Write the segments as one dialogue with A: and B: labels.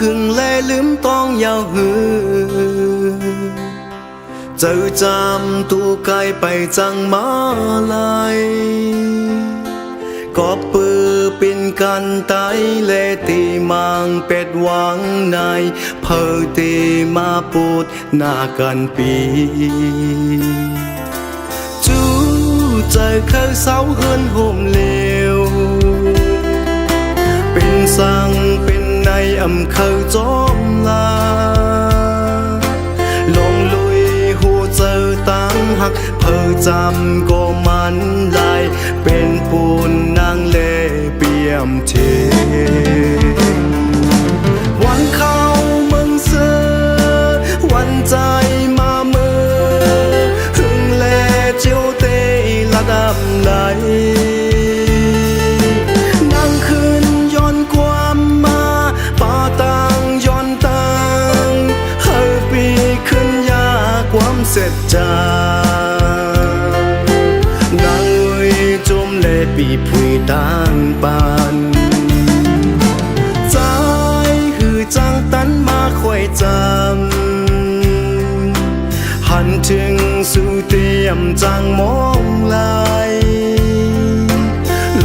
A: หึงแลลืมต้องยาวหือเจอจำตูไกลไปจังมาลายก็ปือเป็นกันไตเลตีมังเป็ดหวังในเพอตีมาปูดหน้ากันปีจูใจเคยเศร้าเฮือนห่มเลวเป็นสังเป็นในอำเคยจอมลาลงลุยหูเจอตั้งหักเพอจำก็มันลายเป็นปูนนางเล่เปี่ยมเทวันเข้าเมืองเสือวันใจมาเมื่อหึงแลเจียวเตละดำไหลนั่งคืนย้อนความมาป่าตังย้อนตังเฮาปีขึ้นยาความเสร็จจานางเอ้ยจมเล่ปีผุยต่างปานใจหือจังตันมาค่อยจำหันถึงสู่เตรียมจังมองลาย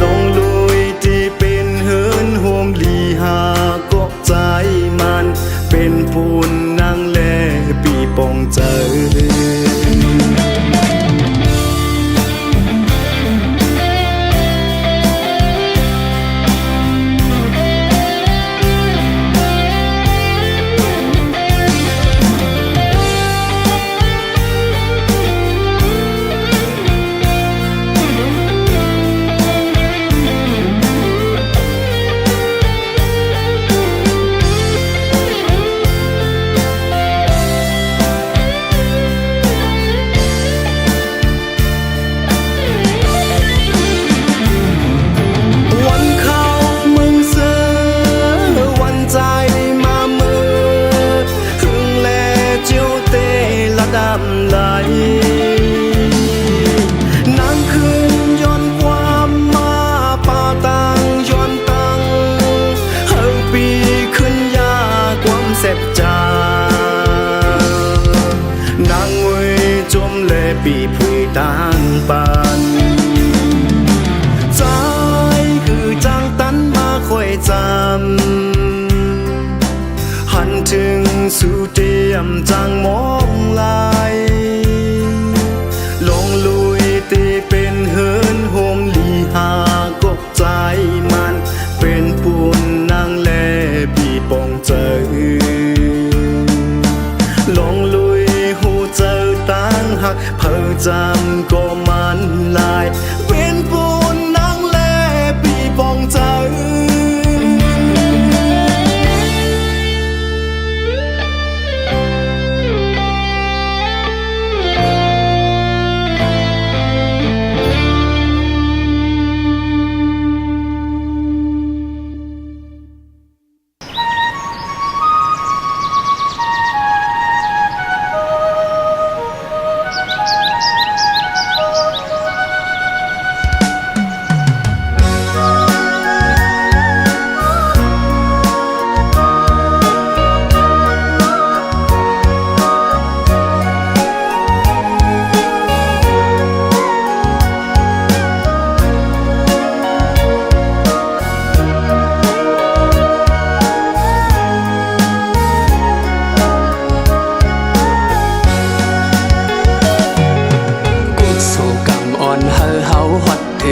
A: ลงลุยที่เป็นเฮินโฮมลีหากบใจมันเป็นปูนนางแลปีปองเจอไหลนั่งคืนย้อนความมาป่าตังย้อนตังเฮาปีขึ้นยาความเสร็จจานางเว้ยจมเล่ปีผุยต่างปานใจคือจังตันมาค่อยจำหันถึงสู่เตรียมจังมองลายลงลุยตีเป็นเฮินโฮมลีหากบใจมันเป็นปูนนางแลปีปองเจอลงลุยหูเจอตั้งหักเพอจำก็มันลายเป็นปูนนางแลปีปองเจอ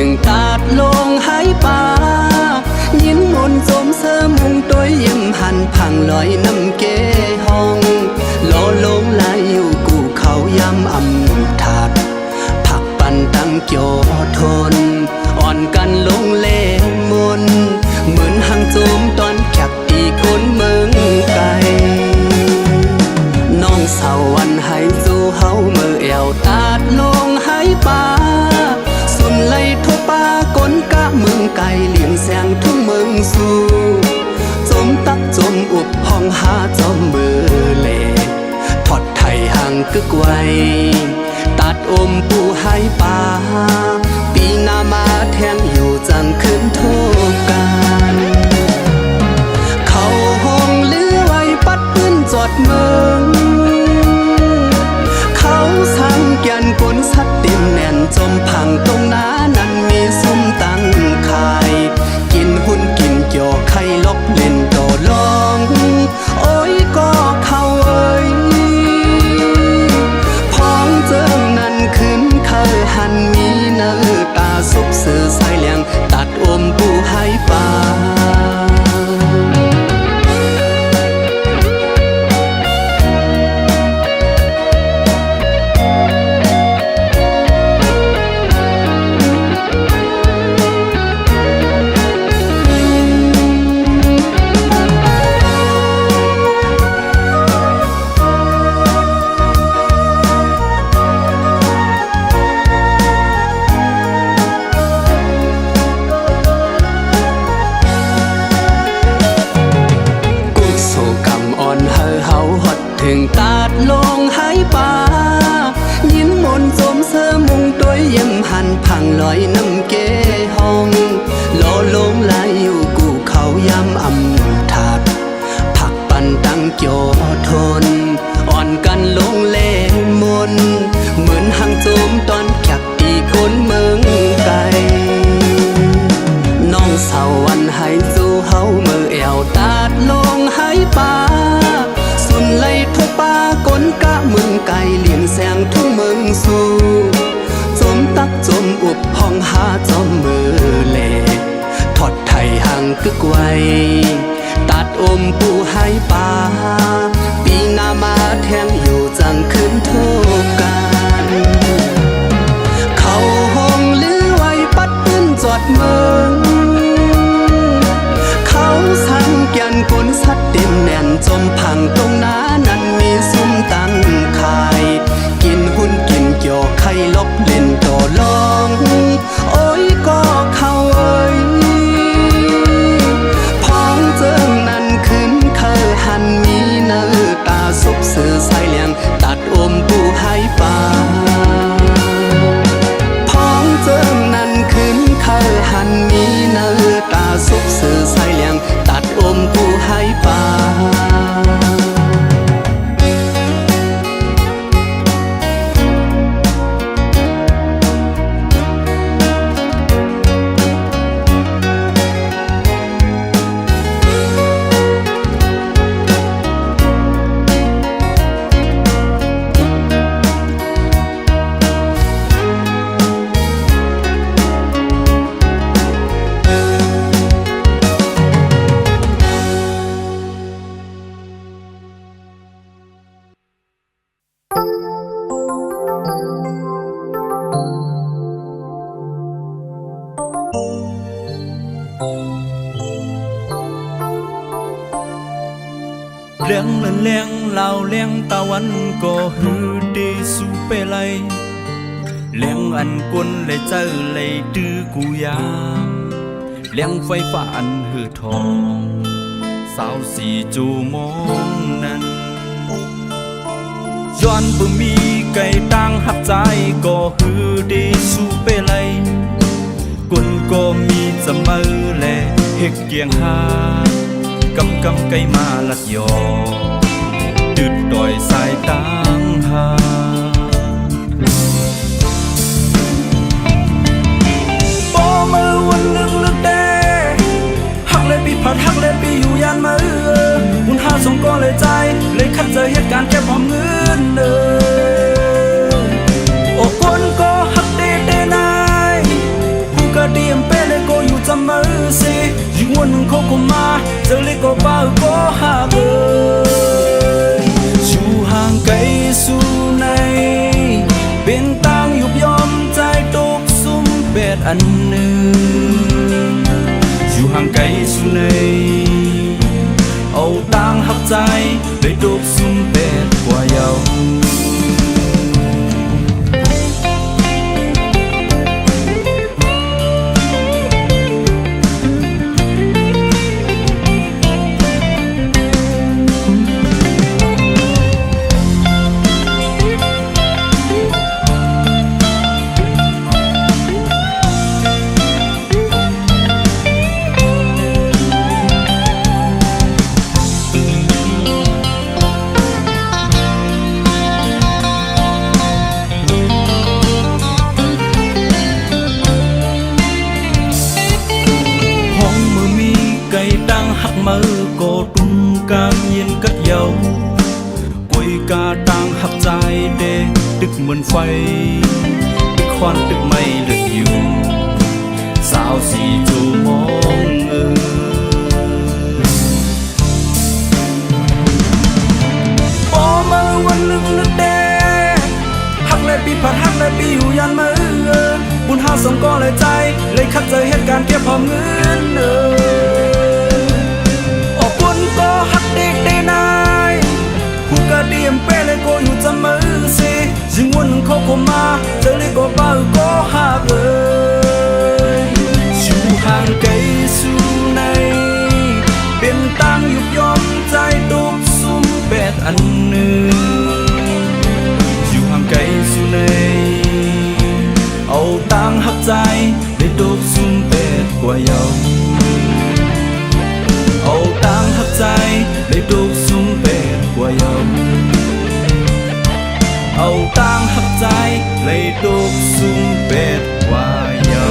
A: ถึงตาดลงหายป่ายินมนสมเสมุงตัวยิ้มหันพังลอยน้ำเกห้องโลลงลายอยู่กูเขาย้ำอำถักผักปันตั้งเกี่ยวทนอ่อนกันลงเล่มนเหมือนหางโจมตอนแคบอีกคนเมืองไกลน้องสาววันให้สู้เฮาเมื่อแอวตาดลงหายป่าสุนไล่ทั่วป่ากนกะเมืองไกลเลี้ยงแสงทุ่งเมืองสู่จมตักจมอุบห้องหาจอมเบื่อเล่ทอดไทยห่างกึกไว้ตัดอมปูให้ป่าปีหน้ามาแทงอยู่จังขึ้นทุกการเขาห้องเลือ อยน้ำเกห้องโลลงลายอยู่กูเขายำอำทัดผักปันตั้งโจทนอ่อนกันลงเล่มนเหมือนหางโจมตอนแขกตีก้นเมืองไกลน้องสาววันให้สู้เฮาเมื่อแอวตาดลงให้ป่าสุนไล่ทุกป่ากลกะเมืองไกลเลียงแสงทุ่งเมืองสู่จมตักจมอุบห้องหาจอมมือเล่ทอดไทยห่างกึกไว้ตัดอมปูให้ป่าปีหน้ามาแทงอยู่จังคืนทุกการเขาห้องลือไว้ปัดปืนจอดเมืองเขาสั่งแกนกลสัดเต็มแน่นจมพังตรงหน้านั้นมีซุ้มตั้งขายกินหุ้นกินเกี่ยวไข่ลบเล่นโตลองโอ้ยก็เข้าเอ้ยพ้องเจิงนั้นขึ้นเคอหันมีเนื้อตาซุบสื่อใส่เลียงตัดอมปูให้ป่าพ้องเจิงนั้นขึ้นเคอหันมีเนื้อตาซุบสื่อใส่เลียงตัดอมปูให้ป่า
B: เลี้ยงเล่นเลี้ยงเหล่าเลี้ยงตะวันก็ฮือดีสู้ไปเลยเลี้ยงอันกุนเลยเจอเลยดื้อกูยามเลี้ยงไฟฟ้าอันหือทองสาวสีจูมองนั้นย้อนบ่มีไก่ตั้งหักใจก็ฮือดีสู้ไปเลยกุนก็มีเสมอแลเฮกเกียงหากำไก่มาลัดยอดึดดอยสายตางหาปอมือวันนึงนึกได้หักเลยปีผัดหักเลยปีอยู่ยานมือบุญหาสงก็เลยใจเลยคัดเจอเหตุการณ์แค่พร้อมเงินโอ้คนก็หักเด้เด้นายผู้ก็ดีมเป้เลยก็อยู่จำมือสิยิ่งวันนึงเขาก็มาเจอเลยก็บ้าก็หาเบยชูห่างไกลสู่ในเป็นต่างยุบยอมใจตกซุ่มแปดอันหนึ่งอยู่ห่างไกลสู่ในเอาต่างหักใจไปตกซุ่มแปดกว่าเยามือก็ตุ้มกางเย็นกัดเยากุยกาต่างหักใจเดตึกเหมือนไฟตึกควันตึกไม่เลือดอยู่สาวสีจูมองปอมือวันนึงนึกเดหักเลยปีผัดหักเลยปีอยู่ยันมือบุญหาสงก็เลยใจเลยคัดเจอเหตุการณ์เก็บพร้อมเงินก็หักเด็กได้นายผู้ก็ดีมเป้เลยก็อยู่จำมือสิยิ่งวันเขาก็มาเจอเลยก็บ้าก็หาเลยอยู่ห่างไกลสู่ในเป็นต่างยุบยอมใจตกซุ่มแปดอันหนึ่งอยู่ห่างไกลสู่ในเอาต่างหักใจ ใจเลยตุกซุ่มเป็ดว่าเยา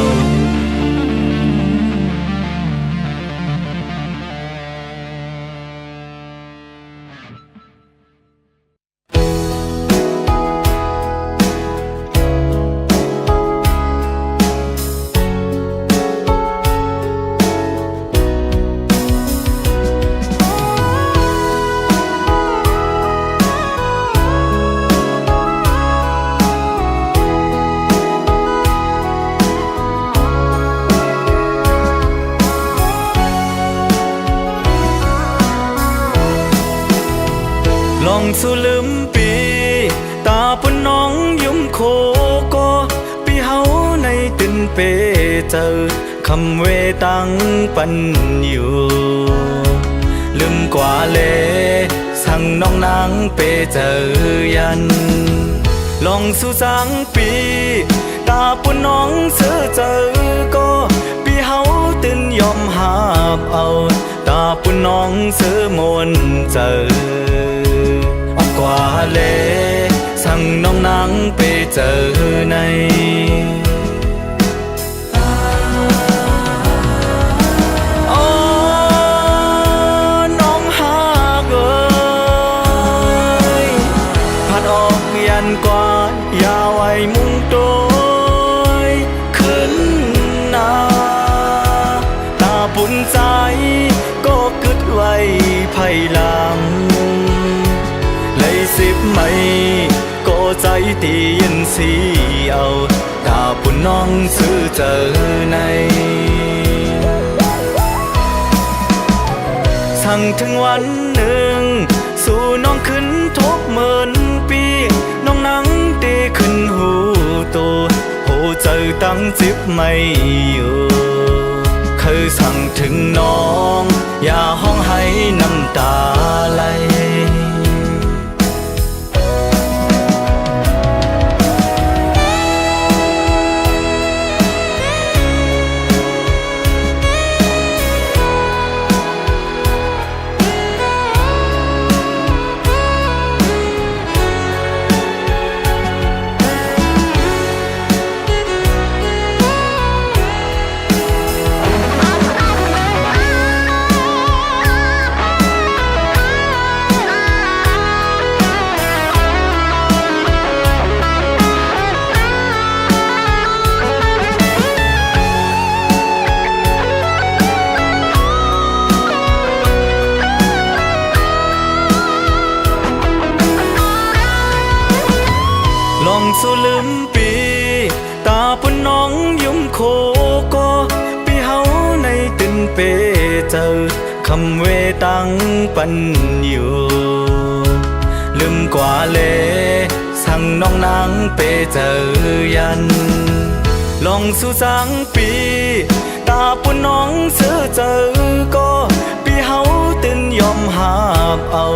B: ลองสุลืมปีตาปนน้องยุ่มโคก็ปีเฮาในตินเปเจอคำเวตังปันอยู่ลืมกว่าเลสั่งน้องนางเปเจอยันลองสู่สังปีตาปนน้องเสือเจอก็ปีเฮาตินยอมหาบเอาตาปนน้องเสือมนเจอกว่าเลสั่งน้องนางไปเจอในโอ้น้องหากเอ้ยพัดออกยันกว่าอย่าไว้มุงโตยขึ้นหน้าตาปุ่นใจก็กึดไว้ไผ่หลังสิบไม่ก็ใจตียินสีเอาตาปุ่นน้องซื้อเจอในสั่งถึงวันหนึ่งสู่น้องขึ้นทบเหมือนปีน้องนั่งตีขึ้นหูตัวโหเจอตั้งจิบไม่อยู่เคยสั่งถึงน้องอย่าห้องให้น้ำตาไหลลองสุลืมปีตาปนน้องยุ่มโคก็ปีเฮาในตินเปเจอคำเวตังปันอยู่ลืมกว่าเลสั่งน้องนางเปเจอยันลองสู่สังปีตาปนน้องเสือเจอก็ปีเฮาตินยอมหาบเอา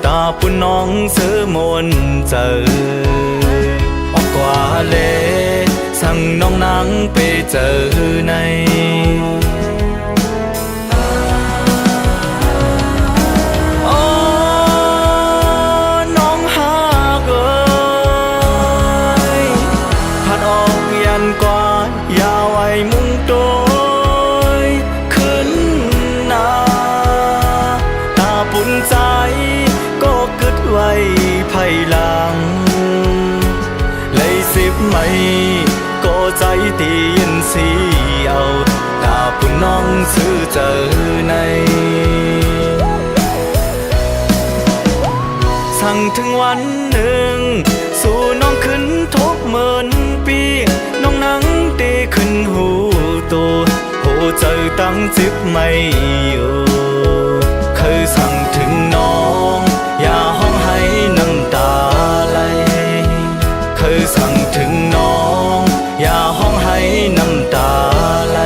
B: ตาปนน้องเสือมนเจอกว่าเลสั่งน้องนางไปเจอในโอ้น้องหากเอ้ยพัดออกยันกว่าอย่าไว้มุงโตยขึ้นหน้าตาปุ่นใจก็กึดไว้ไผ่หลังสิบไม่ก็ใจตียินสีเอาตาปุ่นน้องซื้อเจอในสั่งถึงวันหนึ่งสู่น้องขึ้นทบเหมือนปีน้องนั่งตีขึ้นหูตัวโหเจอตั้งจิบไม่อยู่เคยสั่งถึงน้องอย่าห้องให้น้ำตาไหลเคยสั่งถึงน้องอย่าห้องให้น้ำตาไหล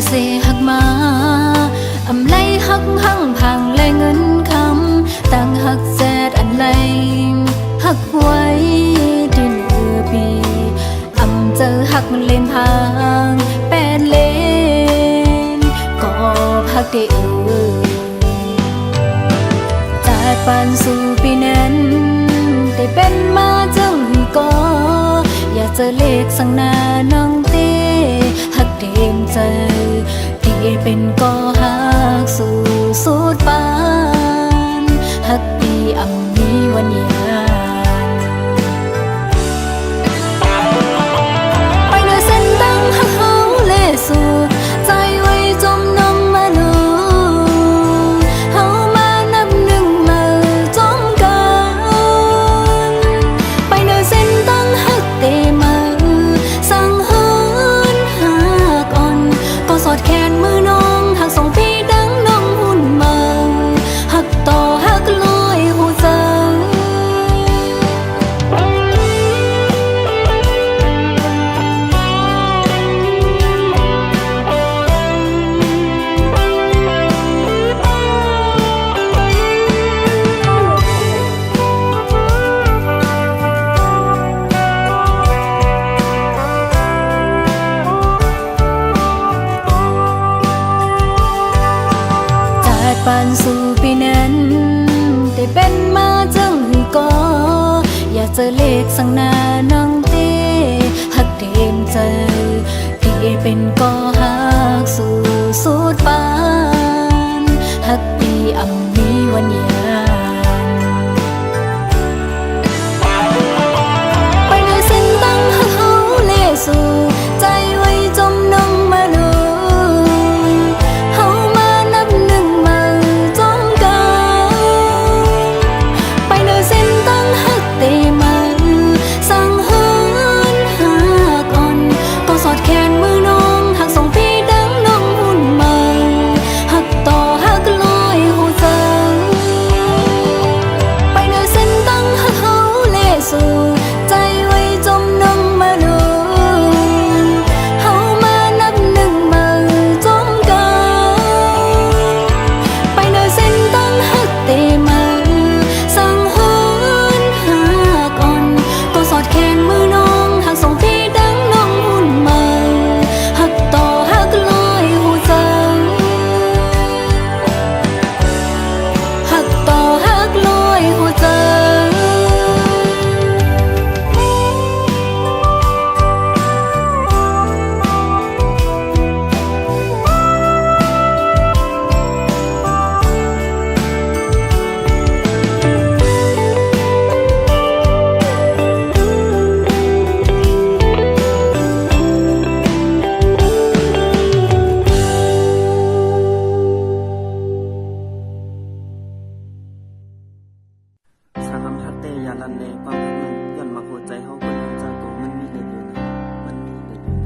C: เสหักมาอำไลหักหังพังและเงินคำตั้งหักแซดอันไลหักไว้ดินปีอำเจอหักมันเล่นทางแปดเลนก็พักได้จากปานสู่ปีนั้นได้เป็นมาจังก็อยากเจอเลขสั่งหน้าน้องเต้หักเต็มใจที่เป็นก็หักสู่สุดปานหักปีอำมีวันยานไปเนื้อเส้นตั้งหักเขาเลสู่ใจไว้จมน้องมาหนูเขามานับหนึ่งมาจมกันไปเนื้อเส้นตั้งหักเตมาสั่งเฮินหักอ่อนก็สอดแขนมือน้องหักส่งพี่ดังน้องหุ่นมาหักต่อหักลอยหูเจอปานสู่ปีนั้นได้เป็นมาจังก็อยากเจอเลขสั่งหน้าน้องเต้หักเต็มใจที่เป็นก็หักสู่สุดปานหักปีอำมีวันยานไปเนื้อเส้นตั้งหักเขาเลสู่ใจไว้จมน้องมาหนูเขามานับหนึ่งมาจมกันไปเนื้อเส้นตั้งหักเตมาสั่งเฮินหักอ่อนก็สอดแขนมือน้องหักส่งพี่ดังน้องหุ่นมาหักต่อหักลอยหูเจอไปเนื้อเส้นตั้งหักเขาเลสู่ใจไว้จมน้องมาหนูเขามานับหนึ่งมาจมกันไปเนื้อเส้นตั้งหักเตมาสั่งเฮินหักอ่อนก็สอดแขนมือน้องหักส่งพี่ดังน้องหุ่นมาหักต่อหักลอยหูเจอหักต่อหักลอยหูเจอ
D: สารพัดเตยาลันเลความรักมันย้อนมาหัวใจเฮาคนทำจากตัวมันมีได้อยู่ไหนมันมีได้อยู่ไหน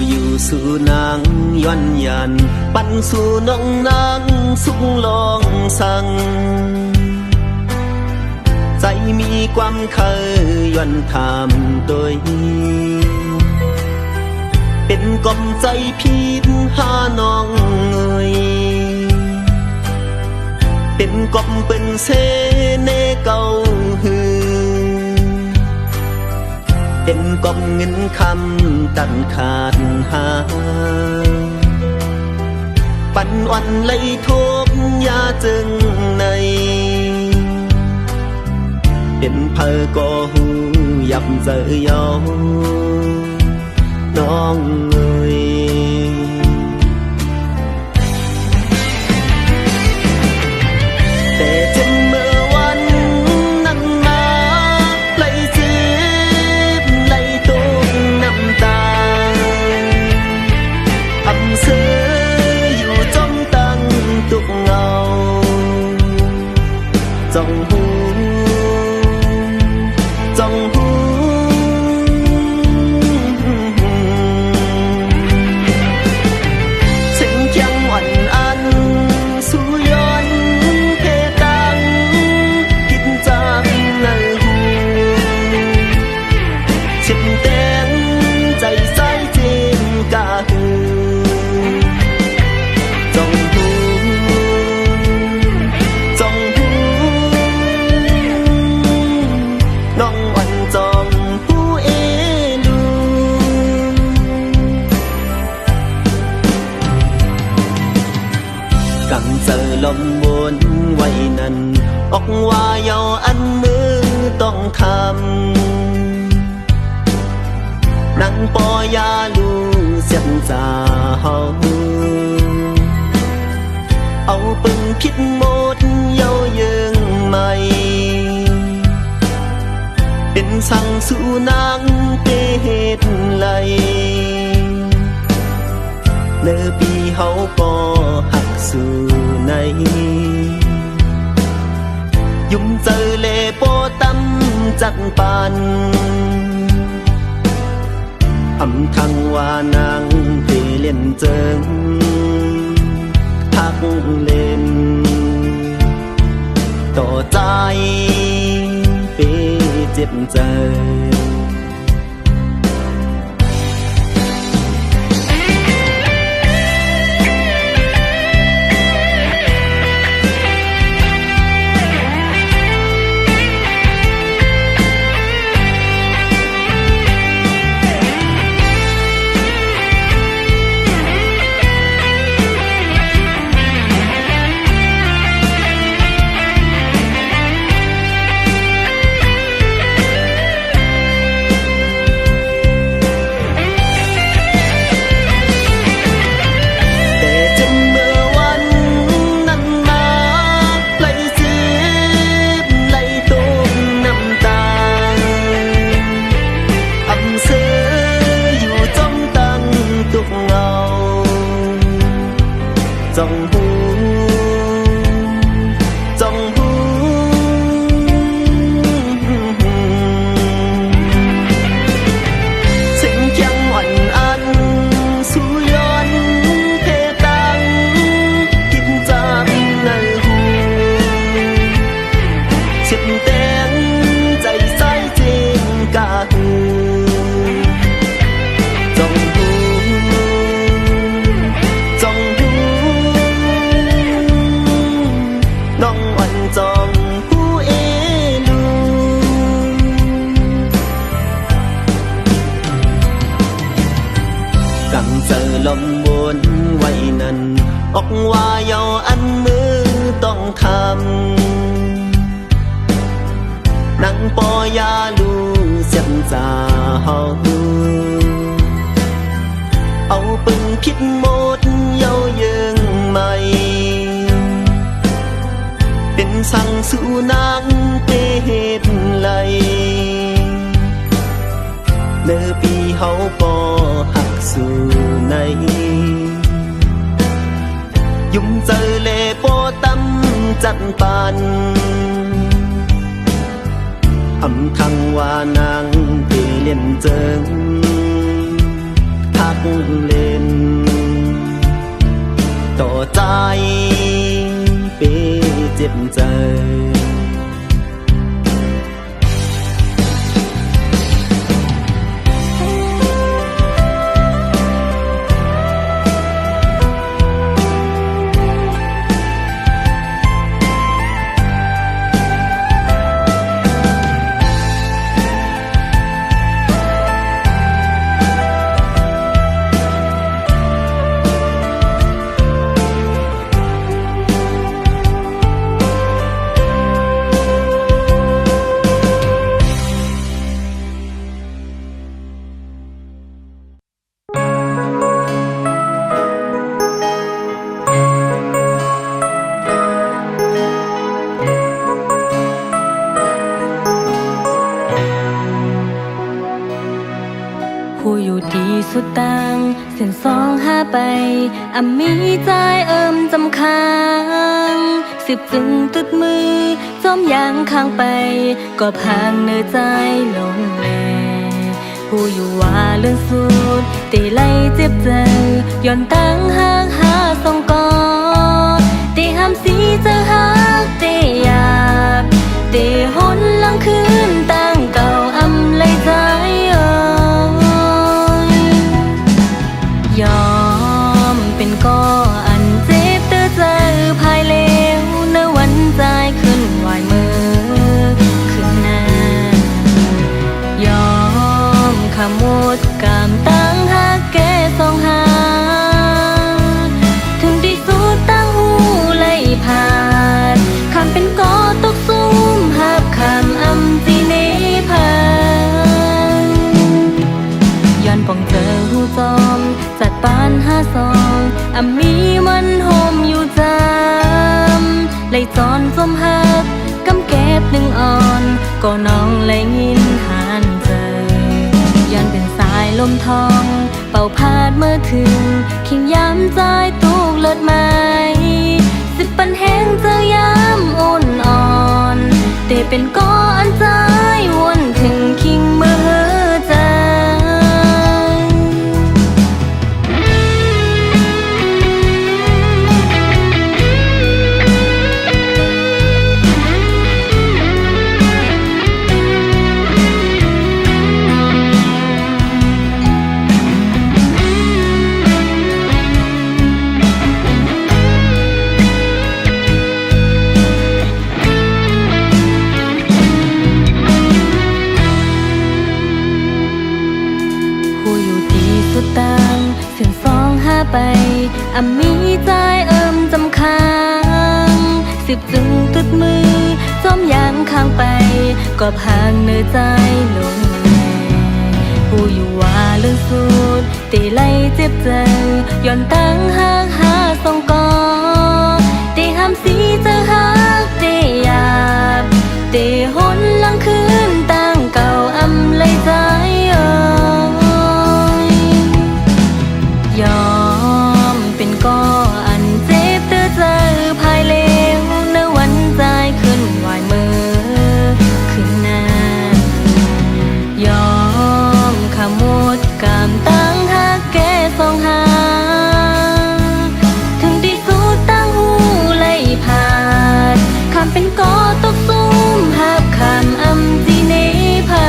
D: อยู่สู่นางย้อนยันปันสู่น้องนางสุขลองสั่งใจมีความเคยย้อนถามตัวเป็นกลมใจพีดหาน้องเอ่ยเป็นกลมเป็นเสเนเก่าหือเป็นกองเงินคำตันขาดหาปันวันเลยทุกยาจึงในเป็นเพอก็หูยับเจอยอน้องเอ่ยแต่จะเมื่อวันนั้นมาไหลซึมไหลตกน้ำตาอำเสยอยู่จ้องตั้งตุก นังปอยาลูเสียนจาเฮาเอาปึงพิษหมดเย้าเยิงใหม่เป็นสั่งสู่นางเตเหตุไหลเนื้อปีเฮาก็หักสู่ในยุ่มเจอเลโปตำจัดปันอำทังว่านางเตเล่นเจิงทักเล่นต่อใจเปเจ็บใจจ้องหูจ้องหูถึงยังหวั่นอันสู่ย้อนเพตังกินจามในหูเช็ดแตงใจใส่จริงกาหูจ้องหูจ้องหูน้องอ่อนจองผู้เอลูกำเจอลมวนไว้นั้นออกว่าเยาอันมือต้องทำนังปอยาลูเสียนจาเฮาเอาปึงพิษหมดเย้าเยิงใหม่เป็นสั่งสู่นางเตเหตุไหลเนื้อปีเฮาก็หักสู่ในยุ่มเจอเลโปตำจัดปันอำทังว่านางเตเล่นเจิงทักเล่นต่อใจเปเจ็บใจ
C: ผู้อยู่ดีสุดต่างเส้นสองหาไปมีใจจำค้างสิบจึงตุดมือจอมยางข้างไปก็พางเนื้อใจลงแลผู้อยู่ว่าเรื่องสุดตีไล่เจ็บใจย้อนตั้งห่างหาสองกอตีห้ามสีเจอหักตีหยาบตีหนหลังคืนตั้งเก่าเลยใจยอมเป็นก็อันเจ็บเตื้อใจภายเลวในวันใจขึ้นไหวมือขึ้นหน้ายอมขมวดกามตั้งหาแก่สองหาถึงที่สุดตั้งหูเลยผ่านคำเป็นก็ตกซุ่มหับคำจีเนพานย้อนป มีมันหอมอยู่จำไหลจอนสมหักกำแก็บหนึ่งอ่อนก็น้องไหลยินหานใจย้อนเป็นสายลมทองเป่าพาดเมื่อคืนขิงย้ำใจตูกเลิศไม้สิบปันแห้งเจอย้ำอ่อนอ่อนแต่เป็นก้อนใจวนถึงคิงเมื่อใจ สุดต่างเสียงสองห้าไปมีใจจำค้างสิบจึงตึดมือจอมยางข้างไปก็พางเนื้อใจลงแน่ผู้อยู่ว่าเรื่องสุดตีไล่เจ็บใจย้อนตั้งหากหาสองกอตีห้ามสีเจอหักตีหยาบตีหนหลังคืนตั้งเก่าเลยใจยอมเป็นก้ออันเจ็บเตื้อเจอภายเลวในวันใจขึ้นไหวมือขึ้นหน้ายอมขมวดกามตั้งหักแก่สองหาถึงที่สุดตั้งหูไล่ผ่านคำเป็นก้อตกซุ่มหักคำจีเนพา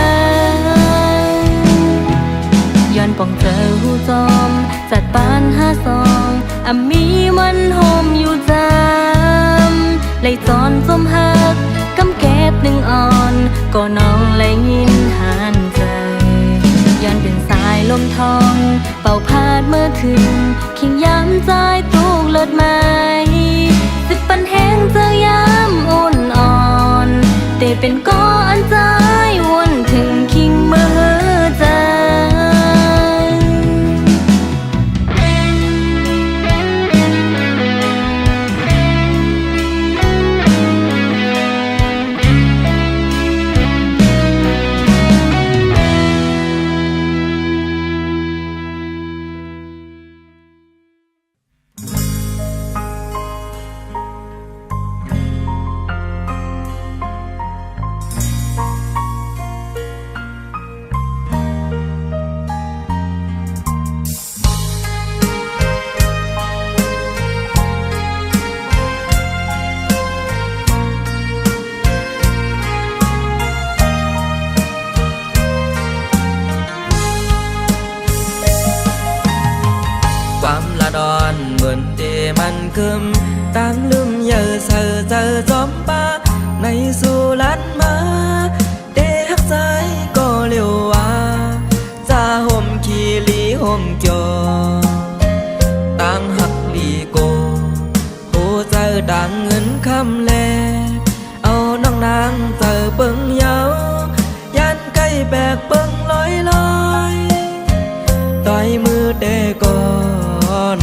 C: ย้อนป่องเจอหูจอมจัดปานหาซองมีมันหอมอยู่จำไหลจอนสมหักกำแก็บหนึ่งอ่อนก็น้องไหลยินหานใจย้อนเป็นสายลมทองเป่าพาดเมื่อคืนขิงย้ำใจตูกเลิศไม้สิบปันแห้งเจอย้ำอ่อนอ่อนแต่เป็นก้อนใจวนถึงคิงเมื่อใจ
E: มันคืมตั้งลืมเยอะเสือเจอจอมป้าในสุรันมาเดฮักใจก็เร็วว่าจะห่มขี้ลีห่มเกี่ยวตั้งหักลีโกโหเจอดังเงินคำแลเอาน้องนางเจอเปิงเยายันใกล้แบกเปิงลอยลอยต่อยมือเดก็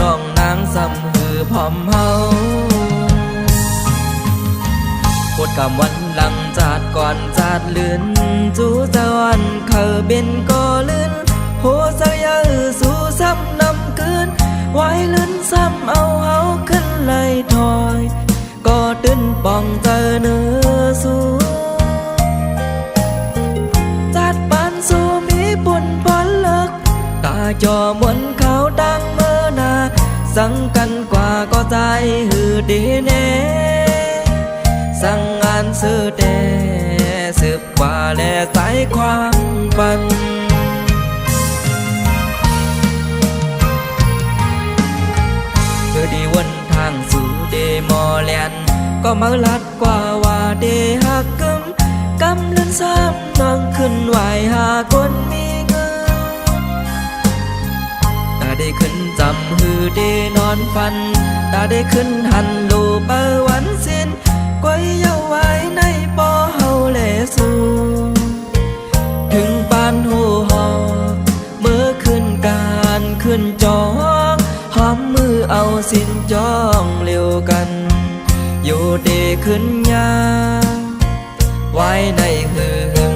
E: น้องนางซ้ำหือพร้อมเฮาปวดกำวันหลังจาดก่อนจาดเลือนจูจาวันเขาเป็นก็เลื่อนโหเสียสู่ซ้ำนำคืนไว้เลื่อนซ้ำเอาเฮาขึ้นเลยถอยก็ตื่นป่องเจอเนื้อสู่จาดปานสู่มีปุ่นพอเลิกตาจอมวนเขาดังเมื่อนาสั่งกันกว่าก็ใจหือดีแน่สั่งงานซื้อเดสืบกว่าแลสายความปันเพื่อดีวันทางสู่เดมอแลนก็มาลัดกว่าว่าเดหักกำลังซ้ำนองขึ้นไหวหาคนมีเงินตาได้ขึ้นจำหือเดนอนฟันตาได้ขึ้นหันลูเปวันสิ้นกวยเยาไว้ในปอเฮาแลสู่ถึงปานหูหอเมื่อขึ้นการขึ้นจอหอมมือเอา สินจ้องเร็วกันอยู่ดีขึ้นยาไว้ในหืม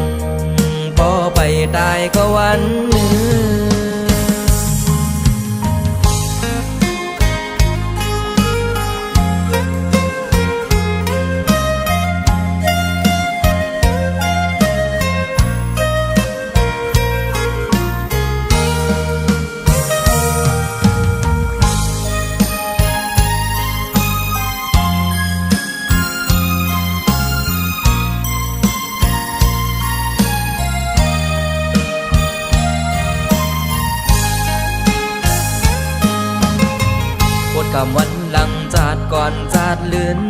E: พอไปตายก็วันหนึ่งกำวันหลังจาดก่อนจาดลื่น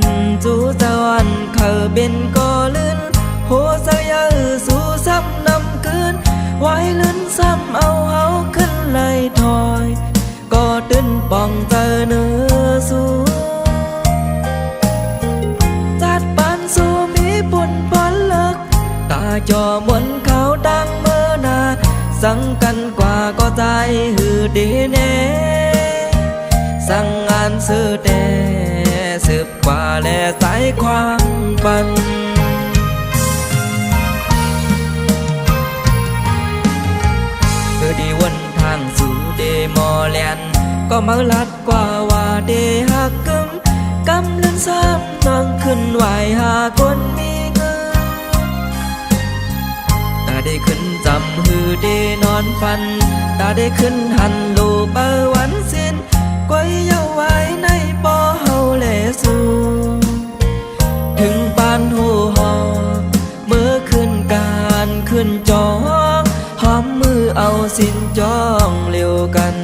E: จูจะวันเขาเป็นก็ลื่นโหสะยาสู่ซ้ำนำคืนไว้ลื่นซ้ำเอาเฮาขึ้นไหลถอยก็ตื่นป่องเจอเนื้อสู่จาดปานสู่มีปุ่นพอเลิกตาจอมวนเขาดังเมื่อนาสั่งกันกว่าก็ใจหือดีแน่สั่งงานซื้อแต่สืบกว่าและสายความปันคือดีวันทางสู่เดมอแลนก็มาลัดกว่าว่าเดหักกำเล่นซ้ำนองขึ้นไหวหาคนมีเงินตาได้ขึ้นจำหือเดนอนฟันตาได้ขึ้นหันลูเปอร์วันสิ้นก้อยเยาไว้ในปอเฮาแลสูถึงปานหูหอเมื่อขึ้นการขึ้นจอหอมมือเอาสินจ้องเร็วกัน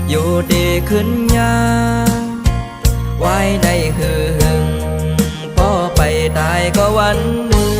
E: อยู่ดีขึ้นยาไว้ในหืงพอไปตายก็วันหนึ่ง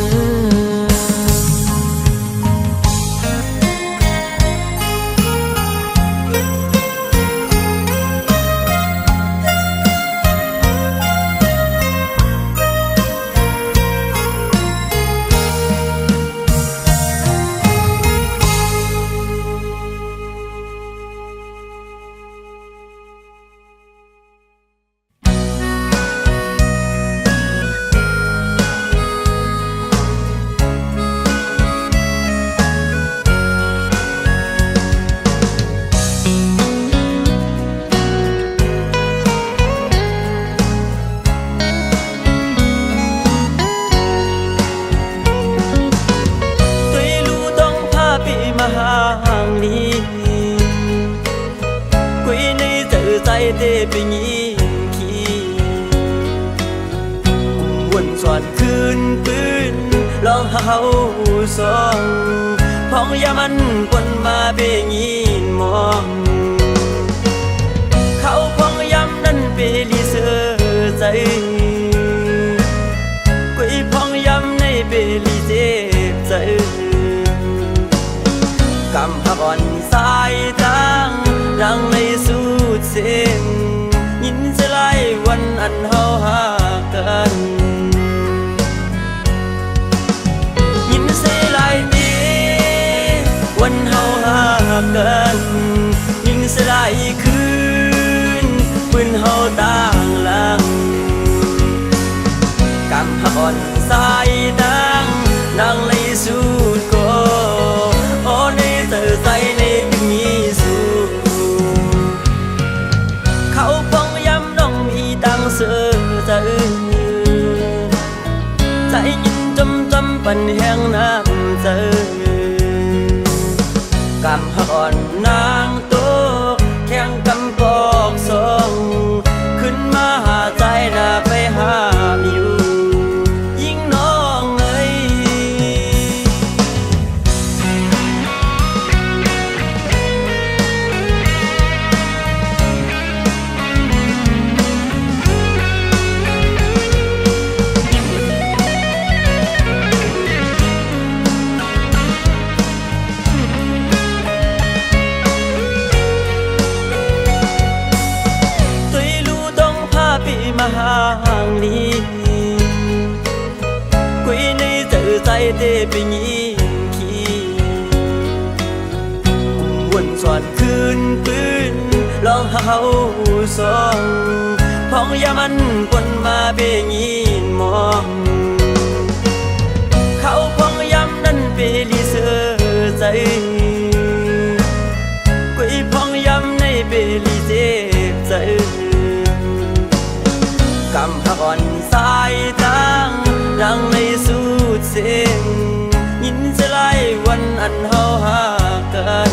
E: เตไปยิงขี้วนสอนคืนปืนลองเฮาสองพ้องยามันปนมาเบยินมองเขาพ้องยำนั่นเปลีเสือใจกุยพ้องยำในเปลีเจ็บใจกำหักอ่อนสายตั้งรังในสุดเส้นยินสลายวันอันเฮาหากันยินสลายดีวันเฮาหากันยินสลายคืนปืนเฮาต่างหลังกำหักอ่อนสายตั้งรังในสุดก็โอ้ในเธอใจในมีสูเขาป้องย้ำน้องมีตังเสือใจใจยินจำปันแห้งน้ำใจกำหักอ่อนนางโตแข่งกำปอกสองขึ้นมาหาใจน่าไปหาอยู่ยิ่งน้องเอ้ยมาห่างนี้กุยในเจอใจเตไปยิงขี้วนสอนคืนปืนลองเฮา เฮาสองพ้องยามันปนมาเบงีนมองเขาพ้องยำนั้นเปลีเสือใจกุยพ้องยำในเปลีเจ็บใจกำพักอ่อนสายตั้งดังในสุดเสียงยินจะไล่วันอันเฮาหากัน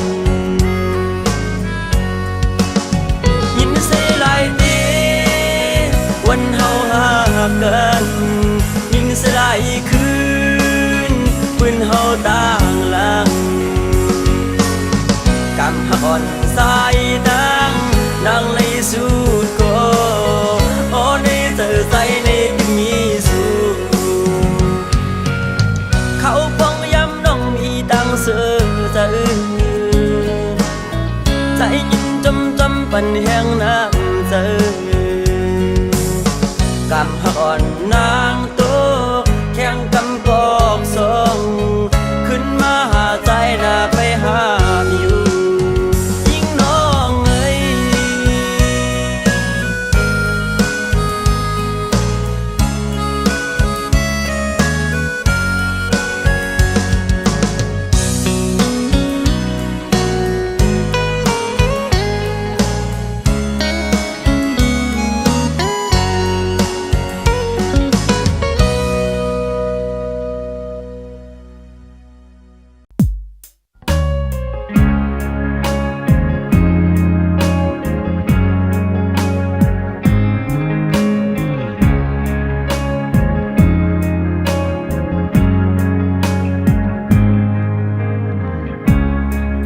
E: ยินเสียไล่ตีวันเฮาหากันยินเสียไล่คืนปืนเฮาต่างหลังกำพักอ่อนสายตั้งดังในสุดก็ในเธอใจในมีสูเขาป้องย้ำน้องมีดังเสือใจใจยินจำปันแห้งน้ำใจกำหักอ่อนนางโตแข่งกำกอกสองขึ้นมาหาใจน่าไปหามอยู่ยิ่งน้องเอ้ย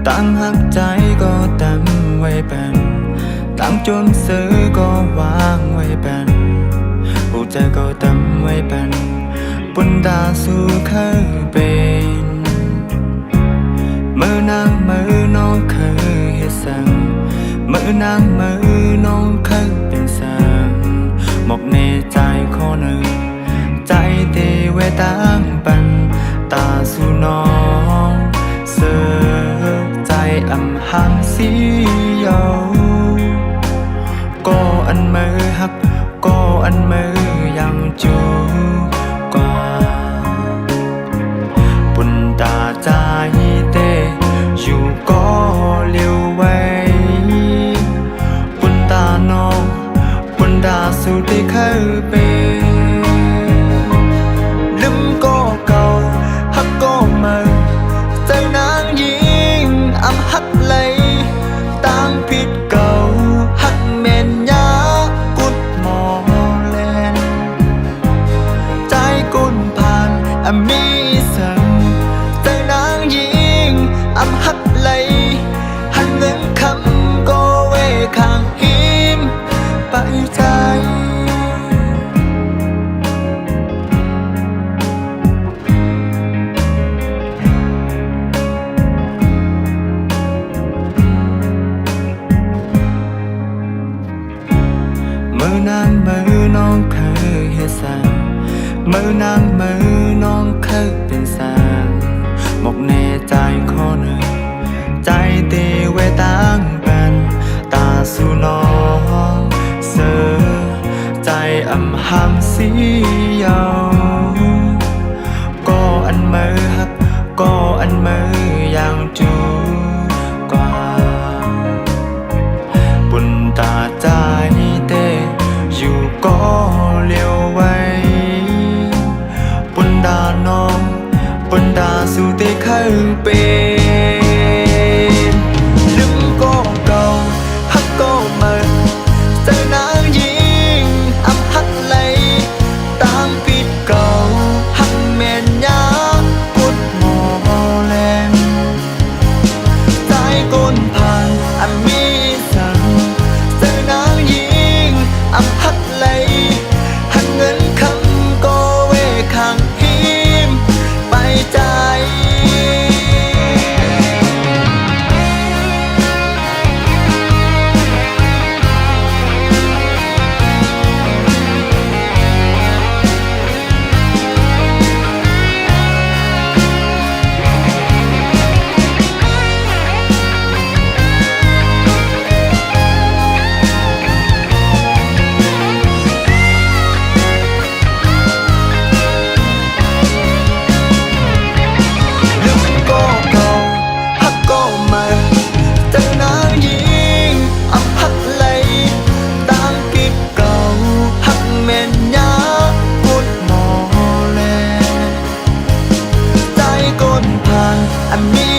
F: ตั้งหักใจก็ตั้งไว้เป็นตั้งจนซื้อก็วางไว้เป็นหัวใจก็ตั้งไว้เป็นบนตาสู่เคยเป็นมือนางมือน้องเคยเฮ็ดสั่งมือนางมือน้องเคยเป็นสั่งหมกในใจข้อหนึ่งใจเตไว้ตั้งปันตาสู่น้องเสือใจอำหังสีเยาก็อันมือหักก็อันมือยังจูกว่าปุ่นตาใจเตอยู่ก็เลี้ยวไว้ปุ่นตาน้องปุ่นตาสู่ที่เคยเป็นลืมก็เก่าหักก็มือใจนางยิงอำหักเลยต่างผิดเก่าหักเมนยากุดมอแลนใจกุนผ่านมีสังใจนางยิงอำหักเลยหันเงินคำก็เวข้างหิมไปใจมือนางมือน้องเคยเฮ็ดสั่งมือนางมือน้องเคยเป็นสั่งหมกในใจข้อหนึ่งใจตีไว้ตั้งเป็นตาสู่น้องเสือใจอำหังสีเยาก็อันมือหักก็อันมือยังจูกว่าปุ่นตาใจเตอยู่ก็เลี้ยวไว้ปุ่นดาน้องปุ่นดาสู่ที่เคยเป็นลืมก็เก่าหักก็มือใจนางยิงอำหักเลยต่างผิด ก้นผ่านอันมี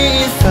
F: ส